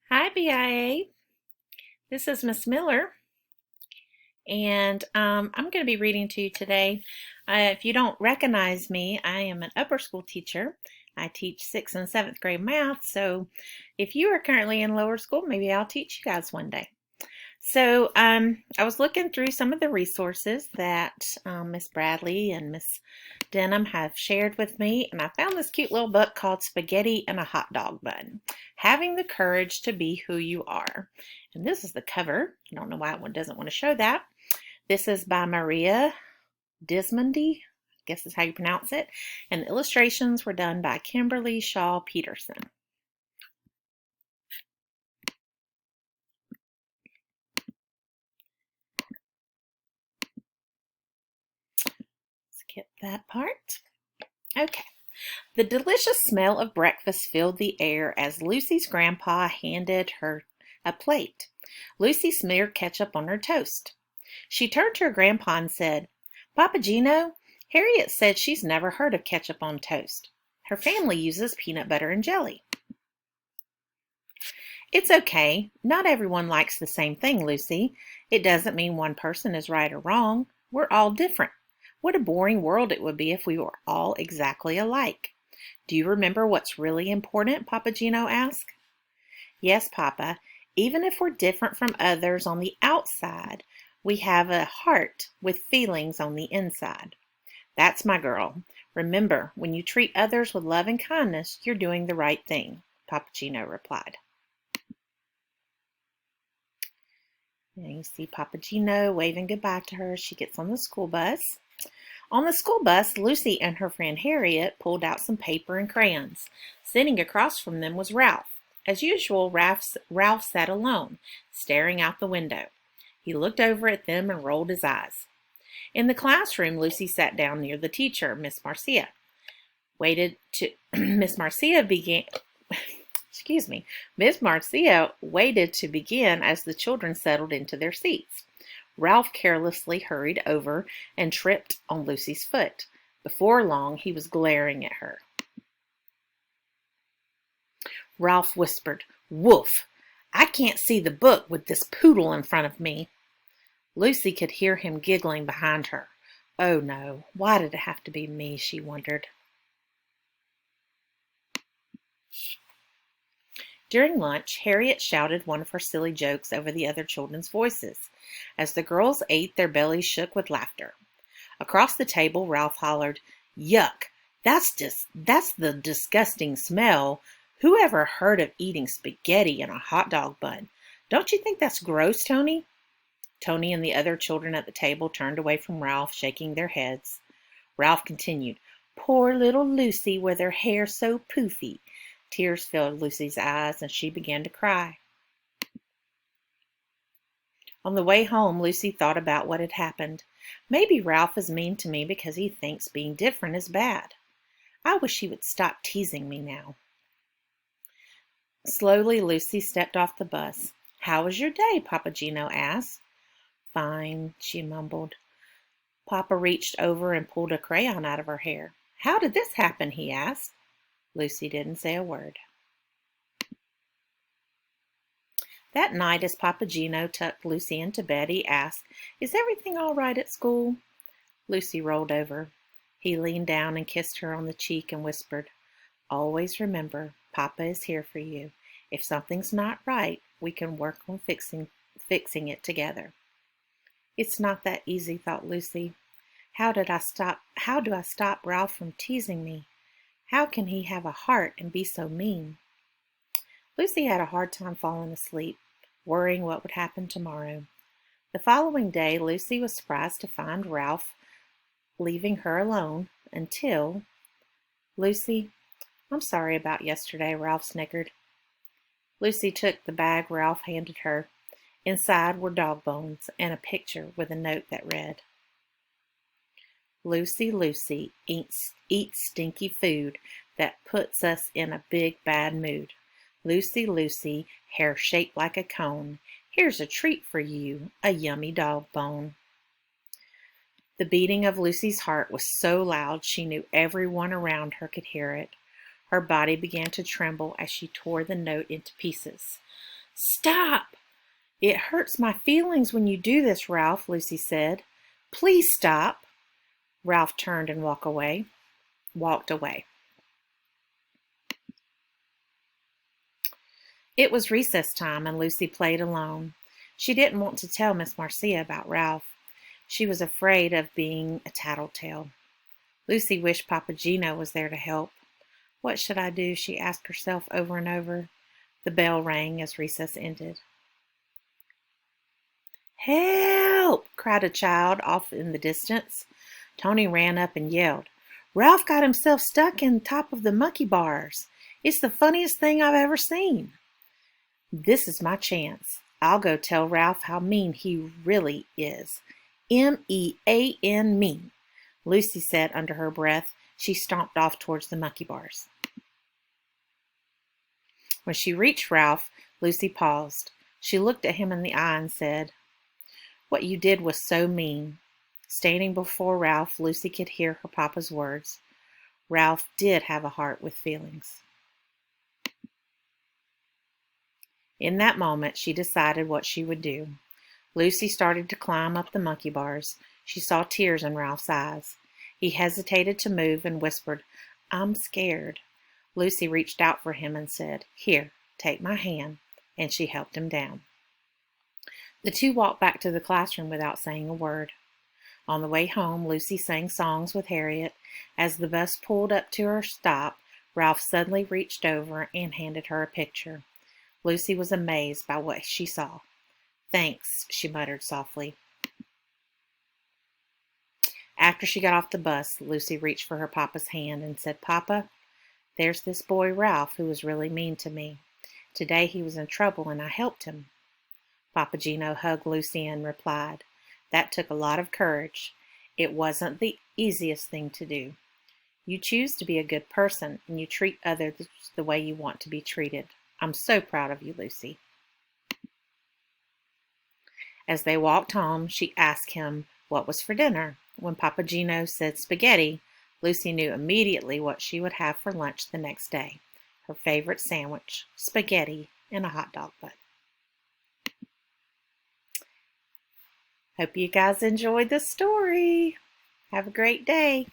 Hi, BIA. This is Miss Miller, and I'm going to be reading to you today. If you don't recognize me, I am an upper school teacher. I teach 6th and 7th grade math, so if you are currently in lower school, maybe I'll teach you guys one day. So I was looking through some of the resources that Miss Bradley and Miss Denham have shared with me, and I found this cute little book called Spaghetti and a Hot Dog Bun, Having the Courage to Be Who You Are. And this is the cover. I don't know why one doesn't want to show that. This is by Maria Dismondy, I guess is how you pronounce it, and the illustrations were done by Kimberly Shaw Peterson. Skip that part. Okay. The delicious smell of breakfast filled the air as Lucy's grandpa handed her a plate. Lucy smeared ketchup on her toast. She turned to her grandpa and said, "Papa Gino, Harriet said she's never heard of ketchup on toast. Her family uses peanut butter and jelly." "It's okay. Not everyone likes the same thing, Lucy. It doesn't mean one person is right or wrong. We're all different. What a boring world it would be if we were all exactly alike." "Do you remember what's really important?" Papa Gino asked. "Yes, Papa. Even if we're different from others on the outside, we have a heart with feelings on the inside." "That's my girl. Remember, when you treat others with love and kindness, you're doing the right thing," Papa Gino replied. And you see Papa Gino waving goodbye to her. She gets on the school bus. On the school bus, Lucy and her friend Harriet pulled out some paper and crayons. Sitting across from them was Ralph. As usual, Ralph sat alone, staring out the window. He looked over at them and rolled his eyes. In the classroom, Lucy sat down near the teacher, Miss Marcia. Miss Marcia began Miss Marcia waited to begin as the children settled into their seats. Ralph carelessly hurried over and tripped on Lucy's foot. Before long, he was glaring at her. Ralph whispered, "Woof! I can't see the book with this poodle in front of me." Lucy could hear him giggling behind her. Oh no, why did it have to be me, she wondered. During lunch, Harriet shouted one of her silly jokes over the other children's voices. As the girls ate, their bellies shook with laughter. Across the table, Ralph hollered, "Yuck! That's the disgusting smell. Who ever heard of eating spaghetti in a hot dog bun? Don't you think that's gross, Tony?" Tony and the other children at the table turned away from Ralph, shaking their heads. Ralph continued, "Poor little Lucy with her hair so poofy." Tears filled Lucy's eyes, and she began to cry. On the way home, Lucy thought about what had happened. Maybe Ralph is mean to me because he thinks being different is bad. I wish he would stop teasing me now. Slowly, Lucy stepped off the bus. "How was your day?" Papa Gino asked. "Fine," she mumbled. Papa reached over and pulled a crayon out of her hair. "How did this happen?" he asked. Lucy didn't say a word. That night, as Papa Gino tucked Lucy into bed, he asked, "Is everything all right at school?" Lucy rolled over. He leaned down and kissed her on the cheek and whispered, "Always remember, Papa is here for you. If something's not right, we can work on fixing it together." It's not that easy, thought Lucy. How do I stop Ralph from teasing me? How can he have a heart and be so mean? Lucy had a hard time falling asleep, worrying what would happen tomorrow. The following day, Lucy was surprised to find Ralph leaving her alone until... "Lucy, I'm sorry about yesterday," Ralph snickered. Lucy took the bag Ralph handed her. Inside were dog bones and a picture with a note that read, "Lucy, Lucy eats stinky food that puts us in a big bad mood. Lucy, Lucy, hair shaped like a cone. Here's a treat for you, a yummy dog bone." The beating of Lucy's heart was so loud she knew everyone around her could hear it. Her body began to tremble as she tore the note into pieces. Stop! It hurts my feelings when you do this, Ralph, Lucy said. Please stop. Ralph turned and walked away. It was recess time, and Lucy played alone. She didn't want to tell Miss Marcia about Ralph. She was afraid of being a tattletale. Lucy wished Papa Gino was there to help. What should I do? She asked herself over and over. The bell rang as recess ended. Help! Cried a child off in the distance. Tony ran up and yelled, Ralph got himself stuck in top of the monkey bars. It's the funniest thing I've ever seen. This is my chance. I'll go tell Ralph how mean he really is. M-E-A-N mean. Lucy said under her breath. She stomped off towards the monkey bars. When she reached Ralph, Lucy paused. She looked at him in the eye and said, What you did was so mean. Standing before Ralph, Lucy could hear her papa's words. Ralph did have a heart with feelings. In that moment, she decided what she would do. Lucy started to climb up the monkey bars. She saw tears in Ralph's eyes. He hesitated to move and whispered, I'm scared. Lucy reached out for him and said, Here, take my hand, and she helped him down. The two walked back to the classroom without saying a word. On the way home, Lucy sang songs with Harriet. As the bus pulled up to her stop, Ralph suddenly reached over and handed her a picture. Lucy was amazed by what she saw. Thanks, she muttered softly. After she got off the bus, Lucy reached for her papa's hand and said, Papa, there's this boy Ralph who was really mean to me. Today he was in trouble and I helped him. Papa Gino hugged Lucy and replied, That took a lot of courage. It wasn't the easiest thing to do. You choose to be a good person and you treat others the way you want to be treated. I'm so proud of you, Lucy. As they walked home, she asked him what was for dinner. When Papa Gino said spaghetti, Lucy knew immediately what she would have for lunch the next day. Her favorite sandwich, spaghetti, and a hot dog bun. Hope you guys enjoyed the story. Have a great day.